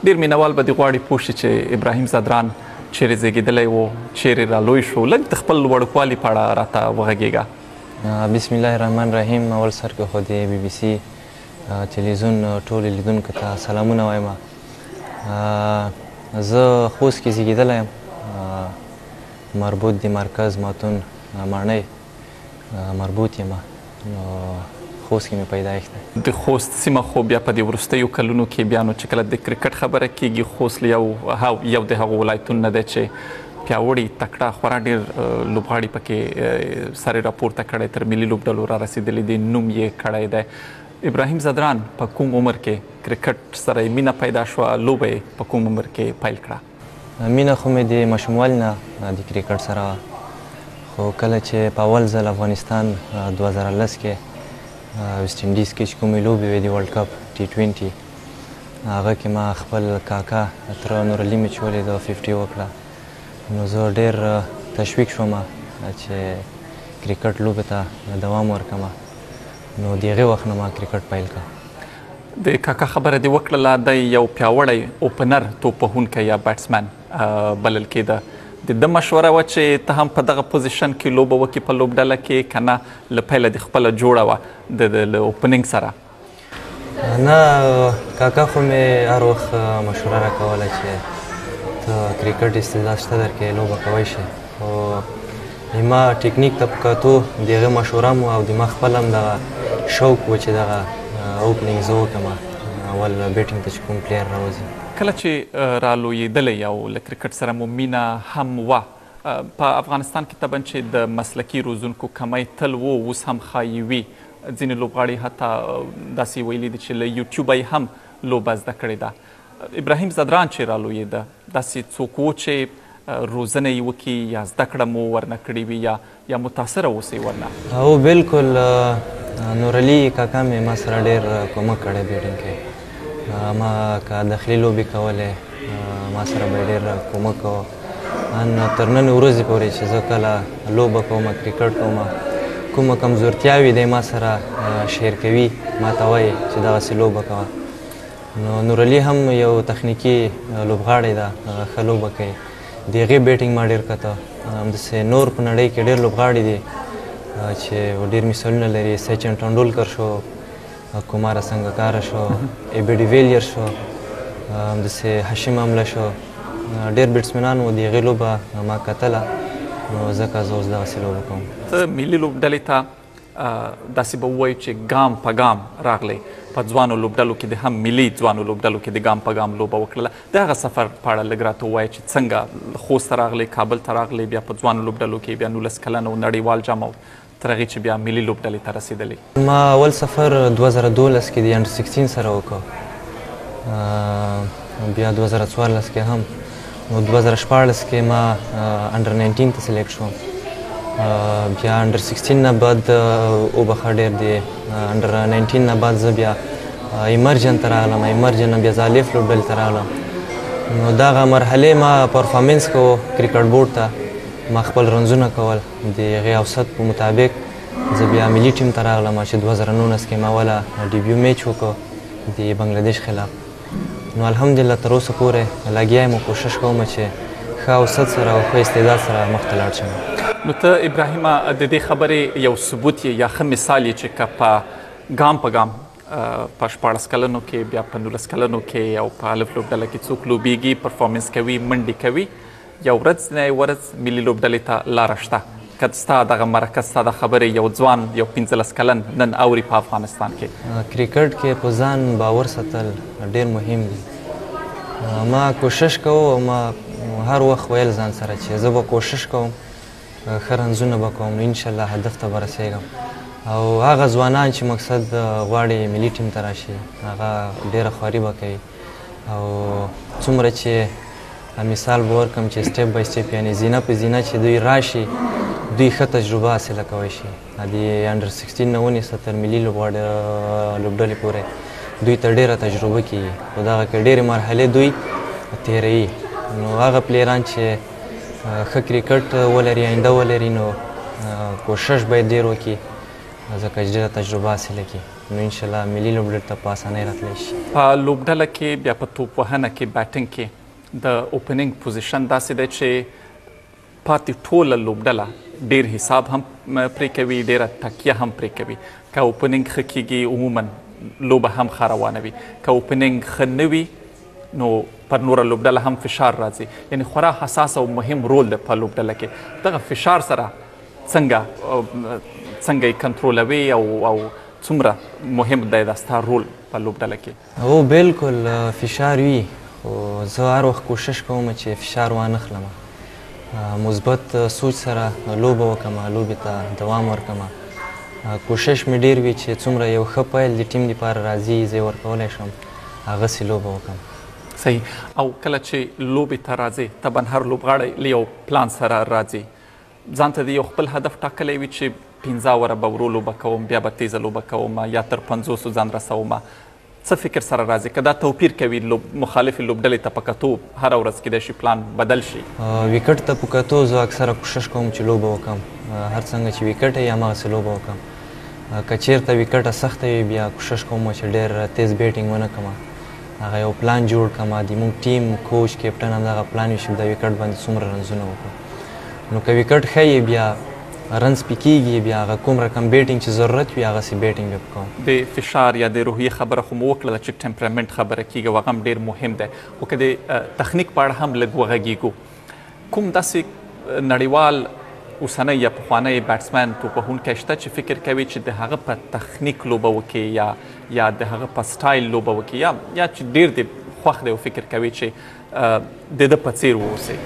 ډېر مینوال به دې غواړي پوه شي چې ابراهیم ځدران چیرې زیږېدلی و، چیرې رالوی شو. لږ د خپل وړوکوالي په اړه راته وغږېږه. بسم الله الرحمن الرحیم. اول سر کې خو د بي بي سي تلویزیون ټولو لیدونکو ته سلامونه وایم. زه خوست کې زیږېدلی یم، مربوط د مرکز ماتون ماڼۍ مربوط یم، نو خوست کې مې پیدایښت دی. د خوست سیمه خو بیا په دې وروستیو کلونو کې بیا نو چې کله د کرکټ خبره کېږي، خوست یو د هغو ولایتونو نه دی چې پیاوړي تکړه خورا ډېر لوبغاړي پکې سر یې راپورته کړی، تر ملي لوبډلو را رسېدلی دی، نوم یې کړی دی. ابراهیم ځدران په کوم عمر کې کرکټ سره مینه پیدا شوه؟ لوبه یې په کوم عمر کې پیل کړه؟ مینه خو مې د ماشوموالي نه د کرکټ سره وه، خو کله چې په اول ځل افغانستان 2010 کې ویسټ انډیز کې چې کومې لوبې وې د ورلډ کپ T20 هغه کې ما خپل کاکا تره نورعلي مې چې ولیده 50 وکړه، نو زه ډېر تشویق شوم چې کرکټ لوبې ته دوام ورکړم، نو د هغې وخت نه ما کرکټ پیل کړه. د کاکا خبره دې وکړله، دی یو پیاوړی اوپنر توپ وهونکی یا بیټسمن بلل کېده. د ده مشوره وه چې ته هم په دغه پوزیشن کې لوبه وکړې په لوبډله کې، که نه له پیله دې خپله جوړه وه د اوپننګ سره؟ نه، کاکا خو مې هر وخت مشوره راکوله چې ته کرکټ استعداد شته در کې لوبه کوی شي، خو ما ټکنیک ته په کتو د هغې مشوره مو او د ما خپل هم دغه شوق و چې دغه اوپننګ زه وکړم، اول بیټینګ ته چې کوم پلیر راوځي. کله چې رالویېدلی او له کرکټ سره مو مینه هم وه، په افغانستان کې طبعا چې د مسلکي روزونکو کمی تل و، اوس هم ښایي وي. ځینې لوبغاړي حتی داسې ویلي دي چې له یوټیوبه یې هم لوبه زده کړې ده. ابراهیم ځدران چې رالویېده، داسې څوک و چې روزنه یې وکړي یا زده کړه مو ورنه کړې وي یا متاثره اوسئ ورنه؟ هو بالکل، نورعلي کاکا مې ما سره ډېر کومک کړی بیټینګ کې. ما که داخلي لوبې کولې ما سره به یې ډېر کومک کوه. ان تر نن ورځې پورې چې زه کله لوبه کوم، کرکټ کوم، کومه کمزورتیاوې دی ما سره شیر کوي، ما ته وایي چې دغسې لوبه کوه. نو نورعلي هم یو تخنیکي لوبغاړی ده، ښه لوبه کوي، د هغې بیټینګ ما ډېر کته. همداسې نور په نړۍ کې ډېر لوبغاړي دي چې ډېر مثالونه لري، سچن ټنډولکر شو، کمار سنګکاره شو، ایبی ډیویلیر شو، همداسې هاشم امله شو، ډېر بیټسمنان وو، د هغې لوبه ما کتله، نو ځکه زه اوس دغسې لوبه کوم. ته ملي لوبډلې ته داسې به ووایو چې ګام په ګام راغلی، په ځوانو لوبډلو کې د هم ملي ځوانو لوبډلو کې د ګام په ګام لوبه وکړله. د هغه سفر په اړه لږ راته ووایه چې څنګه خوست ته راغلی، کابل ته راغلی، بیا په ځوانو لوبډلو کې بیا 19 کلن و نړیوال جام او تر هغې چې بیا ملي لوبډلې ته رسېدلی. ما اول سفر 2012 کې د انډر 16 سره وکړ، بیا 2014 کې هم، نو 2014 کې ما انډر 19 ته سلیکټ شوم. بیا انډر 16 نه بعد وبخښه ډېر دی، انډر 19 نه بعد زه بیا ایمرجن ته راغلم، ایمرجن نه بیا زالیف لوبډلې ته راغلم. نو دغه مرحلې ما پرفارمنس کوو کرکټ بورډ ته، ما خپل رنزونه کول، د هغې اوسط په مطابق زه بیا ملي ټیم ته راغلم چې 2019 کې ما اوله ډیبیو میچ وکړو د بنګلادیش خلاف. نو الحمدلله تر اوسه پورې لګیا یم او کوشش کوم چې ښه اوسط سره او ښه استعداد سره مخ ته لاړ شم. نو ته ابراهیمه د دې خبرې یو ثبوت یې یا ښه مثال یې چې که په ګام په ګام په 14 کلنو کې، بیا په 19 کلنو کې او په الف لوبډله کې څوک لوبیږي، پرفارمنس کوي، منډې کوي، یو ورځ نه ورځ ملي لوبډلې ته لاره شته. که ستا دغه مرکز، ستا د خبرې یو ځوان، یو 15 کلن نن اوري په افغانستان کې، کرکټ کې په ځان باور ساتل ډېر مهم دي. ما کوشش کوم او ما هر وخت ویل ځان سره چې زه به کوشش کوم، ښه رنزونه به کوم، نو انشاءالله هدف ته به رسېږم. او هغه ځوانان چې مقصد غواړي ملي ټیم ته راشي، هغه ډېره خواري به کوي، او څومره چې مثال به ورکړم چې سټیپ بای سټیپ، یعنې زینه په زینه چې دوی راشي، دوی ښه تجربه حاصله کولی شي. د انډر 16 نه ونیسه تر ملي لوبډلې پورې دوی ته ډېره تجربه کېږي، خو دغه کې ډېرې مرحلې دوی تېروي. نو هغه پلیران چې ښه کرکټ ولري، آینده ولري، نو کوشش باید ډېر وکړي، ځکه چې ډېره تجربه حاصله کړي. نو انشاءالله ملي لوبډلې ته په اسانۍ راتلی شي. په لوبډله کې بیا په توپ وهنه کې بیټینګ کې د اوپننګ پوزیشن داسې دی چې پاتې ټوله لوبډله ډیر حساب هم پرې کوي، ډیره تکیه هم پرې کوي. که اوپننګ ښه کیږي عموما لوبه هم ښه روانه وي، که اوپننګ ښه نه وي نو پر نوره لوبډله هم فشار راځي. یعنی خورا حساس او مهم رول دی په لوبډله کې. دغه فشار سره څنګه یې کنټرولوي او څومره مهم دی دا ستا رول په لوبډله کې؟ هو بالکل فشار وي، خو زه هر وخت کوشش کوم چې فشار وانه خلم، مثبت سوچ سره لوبه وکړم، لوبې ته دوام ورکړم. کوشش مې ډیر وي چې څومره یو ښه پیل د ټیم لپاره راځي زه یې ورکولی شم هغسې لوبه وکړم. صحیح. او کله چې لوبې ته راځي طبعا هر لوبغاړی له یو پلان سره راځي، ځان ته د یو خپل هدف ټاکلی وي چې 15 اوره به ورو لوبه کوم، بیا به تیزه لوبه کوم، یا تر 50 ځان رسوم. څه فکر سره راځي؟ که دا توپیر کوي مخالفې لوبډلې ته په کتو هره ورځ کیدای شي پلان بدل شي؟ ویکټ ته په کتو زه اکثره کوشش کوم چې لوبه وکړم، هر څنګه چې ویکټ یې هماغسې لوبه وکړم. که چېرته ویکټه سخته وي بیا کوشش کوم چې ډېر تیز بیټینګ ونه کړم، هغه یو پلان جوړ کړم، د موږ ټیم کوچ کیپټن همدغه پلان وي چې د ویکټ باندې څومره رنزونه وکړو. نو که ویکټ ښه یې بیا رنز پې کېږي، بیا هغه کوم رقم بیټینګ چې ضرورت وي هغسې بیټینګ به کوم. د فشار یا د روحیې خبره خو مو وکړله چې ټمپرامنټ خبره کېږي، هغه هم ډېر مهم دی. خو که د تخنیک په اړه هم لږ وغږېږو، کوم داسې نړیوال اوسنی یا پخوانی بیټسمین توپوهونکی شته چې فکر کوي چې د هغه په تخنیک لوبه وکړي یا د هغه په سټایل لوبه وکړي یا چې ډېر د خوښ دی او فکر کوي چې د ده په څېر واوسي؟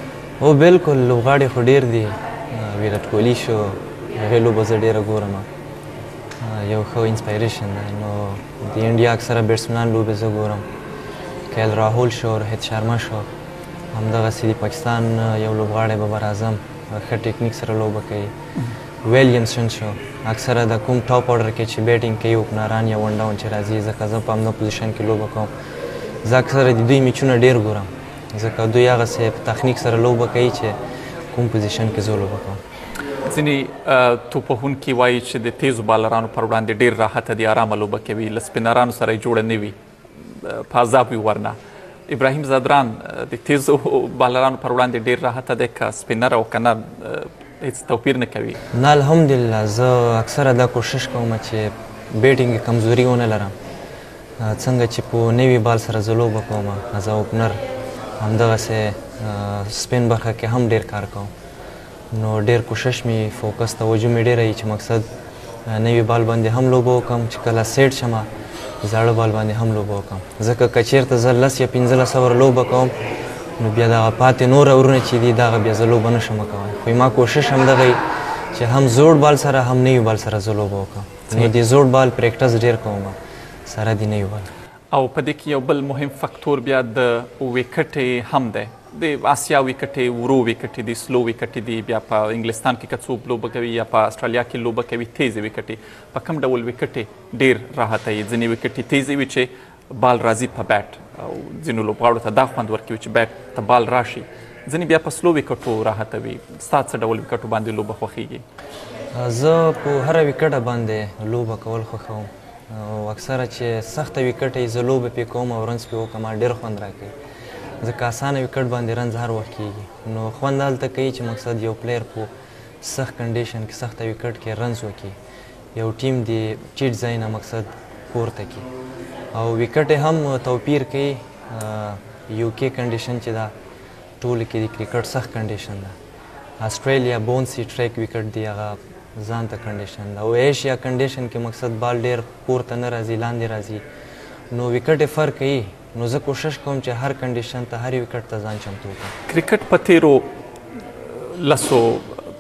هو بالکل لوبغاړي خو ډېر دي. ویرات کوهلي شو، هغې لوبه زه ډېره ګورم، یو ښه انسپایریشن دی. نو د انډیا اکثره بیټسمنان لوبې زه ګورم، کیل راهول شو، روهت شرما شو، همدغسې د پاکستان یو لوبغاړی بابر اعظم ښه ټیکنیک سره لوبه کوي، ویلیمسن شو. اکثره د کوم ټاپ اورډر کې چې بیټینګ کوي اوپنران یا ون ډاون چې راځي، ځکه زه په همدا پوزیشن کې لوبه کوم. زه اکثره د دوی میچونه ډېر ګورم، ځکه دوی هغسې په تخنیک سره لوبه کوي چې کوم پوزیشن کې زه لوبه کوم. ځینې توپوهونکي وایي چې د تیزو بالرانو پر وړاندې ډېر راحته دي، ارامه لوبه کوي، له سپینرانو سره یې جوړه نه وي، په عذاب وي ورنه. ابراهیم زادران د تیزو بالرانو پر وړاندې ډېر راحته دی که سپینر او که نه هېڅ توپیر نه کوي؟ نه الحمدلله، زه اکثره دا کوشش کوم چې بیټینګ کې کمزوري ونه لرم. څنګه چې په نوي بال سره زه لوبه کوم از اوپنر، همدغسې سپین برخه کې هم ډېر کار کوم. نو ډېر کوشش مې فوکس توجه مې ډېره وي چې مقصد نوي بال باندې هم لوبه وکړم، چې کله سیټ شمه زاړه بال باندې هم لوبه وکړم. ځکه که چېرته زه 10 یا 15 اوور لوبه کوم نو بیا دغه پاتې نور اورونه چې دي دغه بیا زه لوبه نشم کولی. خو ما کوشش همدغه وي چې هم زوړ بال سره هم نوي بال سره زه لوبه وکړم. نو د زوړ بال پریکټس ډېر کوم سره د نوي بال. او په دې کې یو بل مهم فکتور بیا د ویکټې هم دی. د آسیا ویکټې ورو ویکټې دي، سلو ویکټې دي، بیا په انګلستان کې که څوک لوبه کوي یا په استرالیا کې لوبه کوي تیزې ویکټې. په کوم ډول ویکټې ډېر راحته وي؟ ځینې ویکټې تیزې وي چې بال راځي په بیټ، او ځینو لوبغاړو ته دا خوند ورکوي چې بیټ ته بال راشي. ځینې بیا په سلو ویکټو راحته وي. ستا څه ډول ویکټو باندې لوبه خوښیږي؟ زه په هره ویکټه باندې لوبه کول خوښوم، او اکثره چې سخته ویکټ یې زه لوبه پې کوم او رنز پې وکړم ډېر خوند راکوي. ځکه اسانه ویکټ باندې رنز هر وخت کېږي. نو خوند هلته کوي چې مقصد یو پلیر په سخت کنډیشن کې سخته ویکټ کې رنز وکړي، یو ټیم د چیټ ځای نه مقصد پورته کړي. او ویکټ هم توپیر کوي. یو کې کنډیشن چې دا ټولو کې د کرکټ سخت کنډیشن ده. استرالیا بونسي ټریک ویکټ دی، هغه ځان ته کنډیشن ده. او ایشیا کنډیشن کې مقصد بال ډېر پورته نه راځي، لاندې راځي. نو ویکټ یې فرق کوي. نو زه کوشش کوم چې هر کنډیشن ته هر ویکټ ته ځان چمتو کړم. کرکټ په تیرو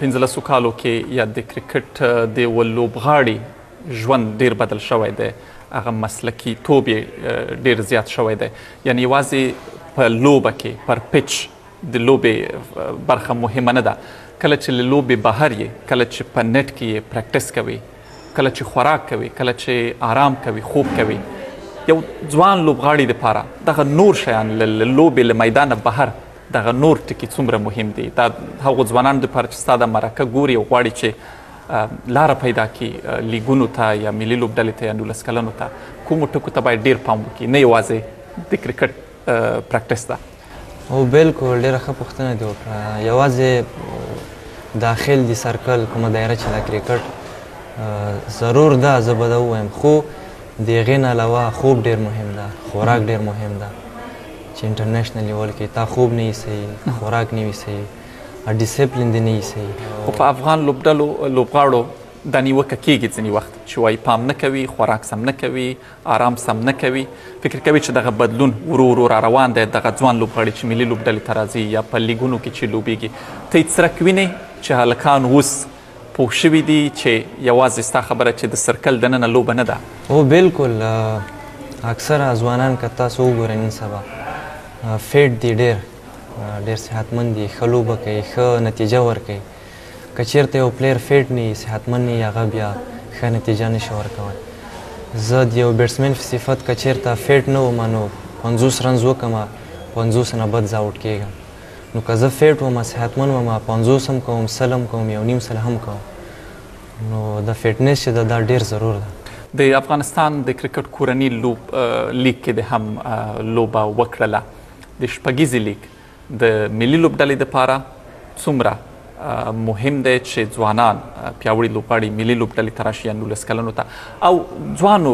15 کالو کې یا د کرکټ د یوه لوبغاړي ژوند ډېر بدل شوی دی، هغه مسلکي توب یې ډېر زیات شوی دی. یعنې یوازې په لوبه کې پر پچ د لوبې برخه مهمه نه ده. کله چې له لوبې بهر یې، کله چې په نټ کې یې پریکټس کوي، کله چې خوراک کوي، کله چې آرام کوي، خوب کوي، یو ځوان لوبغاړي دپاره دغه نور شیان له لوبې له میدانه بهر دغه نور ټکي څومره مهم دي؟ دا هغو ځوانانو دپاره چې ستا دا مرکه ګوري او غواړي چې لاره پیدا کړي لیګونو ته یا ملي لوبډلې ته یا 19 کلنو ته کومو ټکو ته باید ډېر پام وکړي نه یوازې د کرکټ پریکټس ته؟ او بالکل ډېره ښه پوښتنه دې وکړه. یوازې داخل د سرکل کومه دایره چې د کرکټ ضرور ده زه به دا ووایم، خو د هغې نه علاوه خوب ډېر مهم ده، خوراک ډېر مهم ده چې انټرنیشنل لیول کې تا خوب نه وي صحیح، خوراک نه وي صحیح، ډیسپلین دې نه وي صحیح. خو په افغان لوبغاړو دا نیوکه کېږي ځینې وخت چې وایي پام نه کوي، خوراک سم نه کوي، آرام سم نه کوي. فکر کوي چې دغه بدلون ورو ورو را روان دی، دغه ځوان لوبغاړي چې ملي لوبډلې ته راځي یا په لیګونو کې چې لوبېږي، ته یې څرک وینې چې هلکان اوس پوه شوي دي چې یوازې ستا خبره چې د سرکل دننه لوبه نه ده؟ او بالکل اکثره ځوانان که تاسو وګورئ نن سبا فیټ دي، ډېر صحتمند دي، ښه لوبه کوي، ښه نتیجه ورکوي. که چېرته یو پلیر فیټ نه وي، صحتمند نه وي، هغه بیا ښه نتیجه نشي ورکولی. زه د یو بیټسمین په صفت که چېرته فیټ نه وم نو 50 رنز وکړم، 50 نه بد زه آوټ کېږم. نو که زه فیټ وم، صحتمند وم، 50 هم کوم، 100 هم کوم، 1.5 هم کوم. نو د فټنس چې دا ډېر ضرور ده. د افغانستان د کرکټ کورني لیګ کې د هم لوبه وکړله، د شپږیزې لیګ د ملي لوبډلې دپاره څومره مهم دی چې ځوانان پیاوړي لوبغاړي ملي لوبډلې ته راشي یا 19 کلنو ته، او ځوانو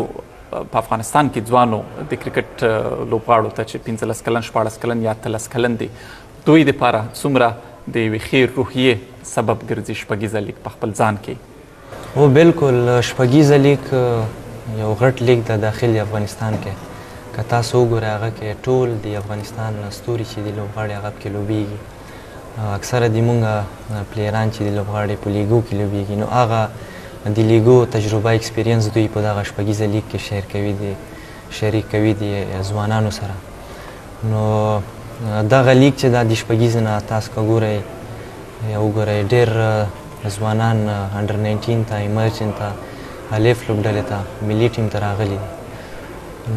په افغانستان کې ځوانو د کرکټ لوبغاړو ته چې 15 کلن، 14 کلن یا 13 کلن دي، دوی دپاره څومره د یوې ښې روحیې سبب ګرځي شپږیزه لیګ په خپل ځان کې؟ او بالکل شپږیزه لیګ یو غټ لیګ ده داخل افغانستان کې. که تاسو وګورئ هغه کې ټول د افغانستان ستوري چې دي لوبغاړي هغه پکې لوبېږي. اکثره د مونږ پلیران چې د لوبغاړي په لیګو کې لوبېږي، نو هغه د لیګو تجربه ایکسپیرینس دوی په دغه شپږیزه لیګ کې شریک کوي د ځوانانو سره. نو دغه لیګ چې دا د شپږیزې نه تاسو که ګورئ وګورئ ډېر ځوانان انډر 19 ته، ایمرجن ته، الف لوبډلې ته، ملي ټیم ته راغلي دي.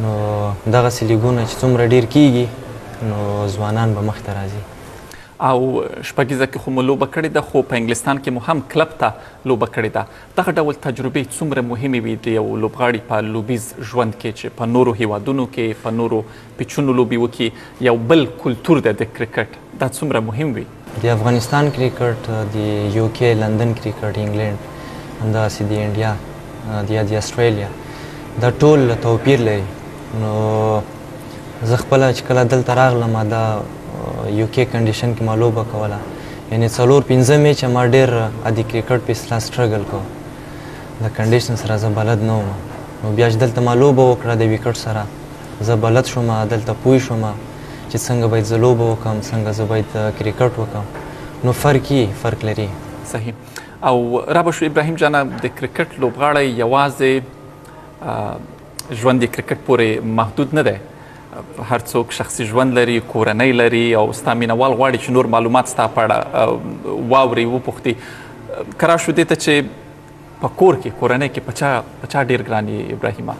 نو دغسې لیګونه چې څومره ډېر کېږي نو ځوانان به مخته راځي. او شپږیزه کې خو مو لوبه کړې ده، خو په انګلستان کې مو هم کلب ته لوبه کړې ده. دغه ډول تجربې څومره مهمې وي د یو لوبغاړي په لوبیز ژوند کې چې په نورو هیوادونو کې په نورو پیچونو لوبې وکړي؟ یو بل کلتور دی د کرکټ، دا څومره مهم وي؟ د افغانستان کرکټ، د UK، لندن کرکټ، انګلینډ، همداسې د انډیا یا د استرالیا، دا ټول توپیر لري. نو زه خپله چې کله دلته راغلم دا UK کنډیشن کې ما لوبه کوله، یعنې 4-5 میچه ما ډېر د کرکټ په اصطلاح سټرګل کو، د کنډیشن سره زه بلد نه وم. نو بیا چې دلته ما لوبه وکړه د وکټ سره، زه بلد شوم، دلته پوه شوم چې څنګه باید زه لوبه وکړم، څنګه زه باید کرکټ وکړم. نو فرق لري. صحیح. او رابشو ابراهیم جانه، د کرکټ لوبغاړی یوازې ژوند د کرکټ پورې محدود نه دی، هر څوک شخصي ژوند لري، کورنۍ لري، او ستا مینوال غواړي چې نور معلومات ستا په اړه واوري، وپوښتي. که راشو دې ته چې په کور کې، کورنۍ کې په چا ډېر ګران یې ابراهیمه؟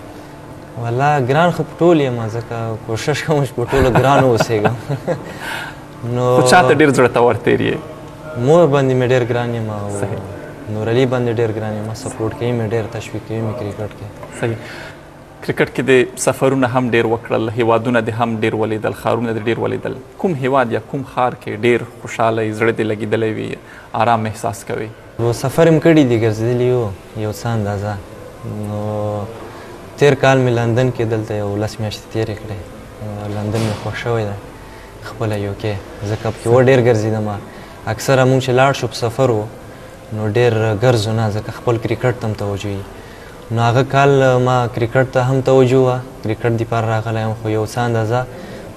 والله ګران خو په ټول یم، ځکه کوشش کوم چې په ټولو ګران واوسېږم. نو خو چا ته ډېر زړه ته ورتېر یې؟ مور باندې مې ډېر ګران یم، او نورعلي باندې ډېر ګران یم، سپورټ کوي مې ډېر، تشویق کوي مې کرکټ کې. صحیح. کرکټ کې د سفرونه هم ډېر وکړل، هیوادونه دې هم ډېر ولیدل، ښارونه دې ډېر ولیدل. کوم هیواد یا کوم ښار کې ډېر خوشحاله زړه دې لګېدلی وي، آرام احساس کوي؟ سفر مې کړی دی، ګرځېدلی یو څه اندازه. نو تېر کال مې لندن کې دلته 11 میاشتې تېرې کړې. لندن مې خوښ شوی دی خپله UK، ځکه پکې ډېر ګرځېدم. اکثره مونږ چې لاړ شو په سفر و نو ډېر ګرځو نه، ځکه خپل کرکټ ته هم توجه وي. نو هغه کال ما کرکټ ته هم توجه وه، کرکټ دپاره راغلی یم، خو یو څه اندازه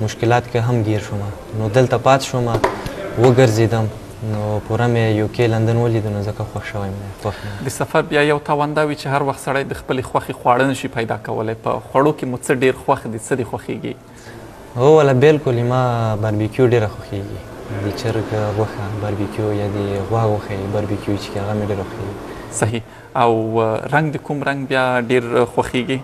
مشکلات کې هم ګیر شوم. نو دلته پاتې شوم، وګرځېدم. نو پوره مې UK، لندن ولیدو، نو ځکه خوښ شوی یم. د سفر بیا یو تاواندا وي چې هر وخت سړی د خپلې خوښې خواړه نشي پیدا کولی. په خوړو کې مو څه ډېر خوښ دي، څه دې خوښېږي؟ هو والا بالکل ما باربیکیو ډېره خوښېږي، د چرګ غوښه باربیکیو یا د غوا غوښه باربیکیو چې هغه مې ډېره خوښېږي. صحیح. او رنګ د کوم رنګ بیا ډېر خوښېږي؟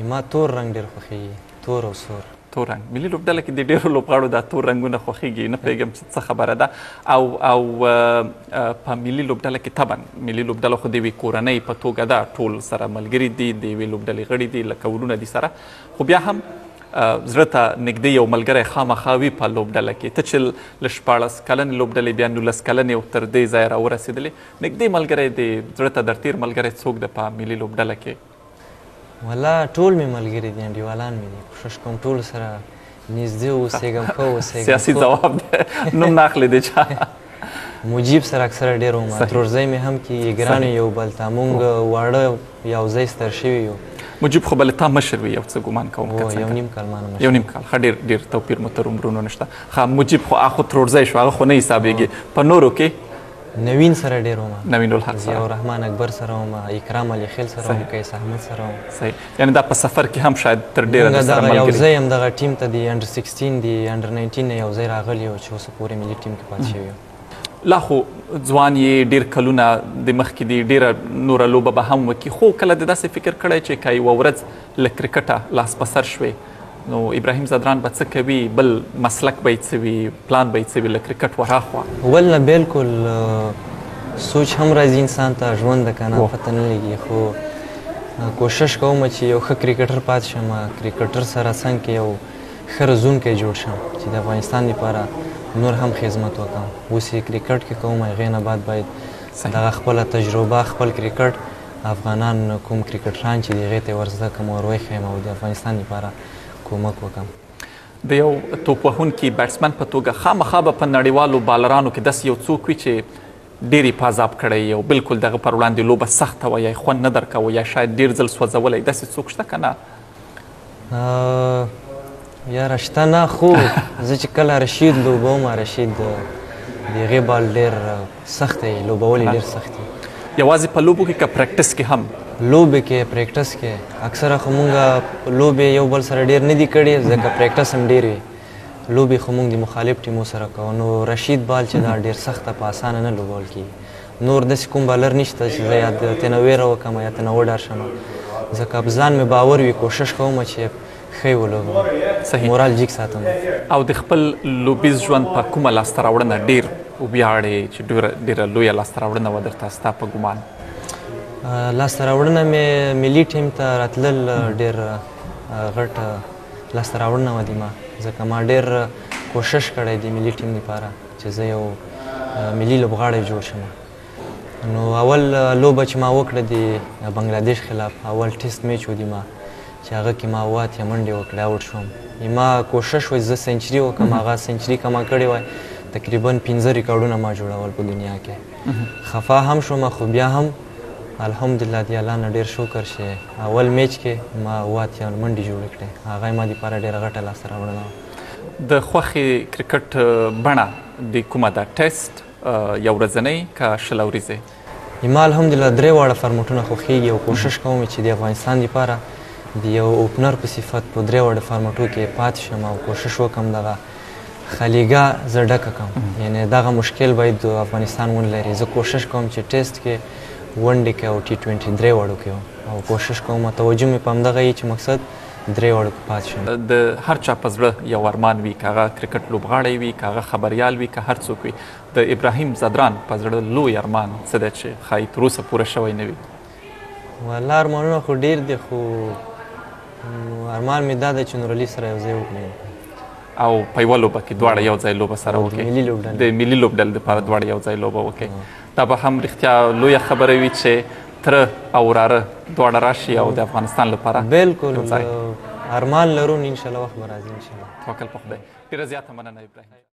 ما تور رنګ ډېر خوښېږي، تور او سور. تور رنګ ملي لوبډله کې د ډېرو لوبغاړو دا تور رنګونه خوښیږي نه پوهېږم چې څه خبره ده او په ملي لوبډله کې طبعا ملي لوبډله خو د یوې کورنۍ په توګه ده ټول سره ملګري دي د یوې لوبډلې غړي دي لکه ورونه دي سره خو بیا هم زړه ته نږدې یو ملګری خامخا وي په لوبډله کې ته چې له 14 کلنې لوبډلې بیا 19 کلنې او تر دې ځایه راورسېدلې نږدې ملګری د زړه ته درتیر ملګری څوک ده په ملي لوبډله کې والله ټول مې ملګري دي انډیوالان مې دي کوشش کوم ټول سره نږدې اوسېږم ښه اوسېږم سیاسي ځواب دی نوم نه اخلي د چا مجیب سره اکثره ډېر وم ترورزی مې هم کې ګران یو بل ته مونږ واړه یو ځای ستر شوي یو مجیب خو بله تا مشر وي یو څه ګمان کوم یو نیم کال مانه مشر یو نیم کال ښه ډېر توپیر مو تر عمرونو نشته ښه مجیب خو هغه خو ترورزی شو هغه خو نه حسابېږي په نورو کې نوین سره ډېر وم نوین الحق سره ضیاء الرحمن اکبر سره وم اکرام علي خیل سره وم قیس احمد سره وم صحیح یعنې دا په سفر کې هم شاید تر ډېره د سره ملګري یو ځای همدغه ټیم ته د انډر 16 د انډر 19 نه یو ځای راغلی و چې اوس پورې ملي ټیم کې پاتې شوی لا خو ځوان یې ډېر کلونه د مخکې دي ډېره نوره لوبه به هم وکړي خو کله د داسې فکر کړی چې که یوه ورځ له کرکټه لاس په سر شوې نو ابراهیم زدران به څه کوي بل مسلک به یې څه وي پلان به یې څه وي له کرکټ وراخوا ولنه بالکل سوچ هم راځي انسان ته ژوند ده که نه پته نه لګي خو کوشش کوم چې یو ښه کرکټر پاتې شم کرکټر سره څنګ کې یو ښه روزونکی جوړ شم چې د افغانستان لپاره نور هم خدمت وکړم اوس یې کرکټ کې کوم هغې نه بعد باید دغه خپله تجربه خپل کرکټ افغانان کوم کرکټران چې دي هغې ته یې ور زده کړم ور وښیم او د افغانستان لپاره کومک وکړم د یو توپ وهونکي بیټسمن په توګه خامخا به په نړیوالو بالرانو کې داسې یو څوک وي چې ډېر یې پازاب کړی او بالکل دغه پر وړاندې لوبه سخته وه یا یې خوند نه درکوه یا شاید ډېر ځل سوځولی داسې څوک شته که نه یاره شته نه خو زه چې کله رشید لوبوم رشید د هغې بال ډېر سخت دی لوبول یې ډېر سخت دی یوازې په لوبو کې که پریکټس کې هم لوبې کې پریکټس کې اکثره خو مونږ لوبې یو بل سره ډېر نه دي کړي ځکه پریکټس هم ډېر وي لوبې خو مونږ د مخالف ټیمو سره کوو نو رشید بال چې دا ډېر سخته په اسانه نه لوبول کېږي نور داسې کوم بالر نشته چې زه یا ترېنه ویره وکړم یا ترېنه وډار شم ځکه په ځان مې باور وي کوشش کوم چې ښه ولوبم مورال جګ ساتم او د خپل لوبیز ژوند په کومه لاسته راوړنه ډېر ویاړې چې ډېره لویه لاسته راوړنه وه درته ستا په ګمان لاسته راوړنه مې ملي ټیم ته راتلل ډېر غټ لاسته راوړنه وه دي ما ځکه ما ډېر کوشش کړی دی ملي ټیم لپاره چې زه یو ملي لوبغاړی جوړ شم نو اول لوبه چې ما وکړه د بنګلادیش خلاف اول ټیسټ میچ و دی ما چې هغه کې ما 8 منډې وکړې آوټ شوم ما کوشش وکړ زه سنچري وکړم هغه سنچري که ما کړې وای تقریبا 15 ریکارډونه ما جوړول په دنیا کې خفا هم شوم خو بیا هم الحمدلله دی الله نه ډېر شکر چې اول میچ کې ما 8 منډې جوړې کړې هغه ما دپاره ډېره غټه لاسته راوړنه وه د خوښې کرکټ بڼه د کومه ده ټیسټ یو ورځنۍ که شل اوریزې ما الحمدلله 3 واړه فارمټونه خوښېږي او کوشش کوم چې د افغانستان لپاره د یو اوپنر په صفت په 3 واړه فارمټو کې پاتې شم او کوشش وکړم دغه خلیګه زه ډکه کړم یعنې دغه مشکل باید د افغانستان ونه لري زه کوشش کوم چې ټیسټ کې ونډې کې او T20 3 واړو کې او کوشش کوم توجه مې په همدغه وي چې مقصد 3 واړو کې پاتې شم د هر چا په زړه یو ارمان وي که هغه کرکټ لوبغاړی وي که هغه خبریال وي که هر څوک وي د ابراهیم زدران په زړه لوی ارمان څه دی چې ښایي تر اوسه پوره شوی نه وي والله ارمانونه خو ډېر دي خو ارمان مې دا دی چې نورعلي سره یو ځای وکړو او په یوه لوبه کې دواړه یو ځای لوبه سره وکړي د ملي لوبډلې دپاره دواړه یو ځای لوبه وکړي دا به هم رښتیا لویه خبره وي چې تره او وراره دواړه راشي او د افغانستان لپاره بالکل ارمان لرو انشاءالله وخت به راځي انشاءالله توکل په خدای ډېره زیاته مننه ابراهیم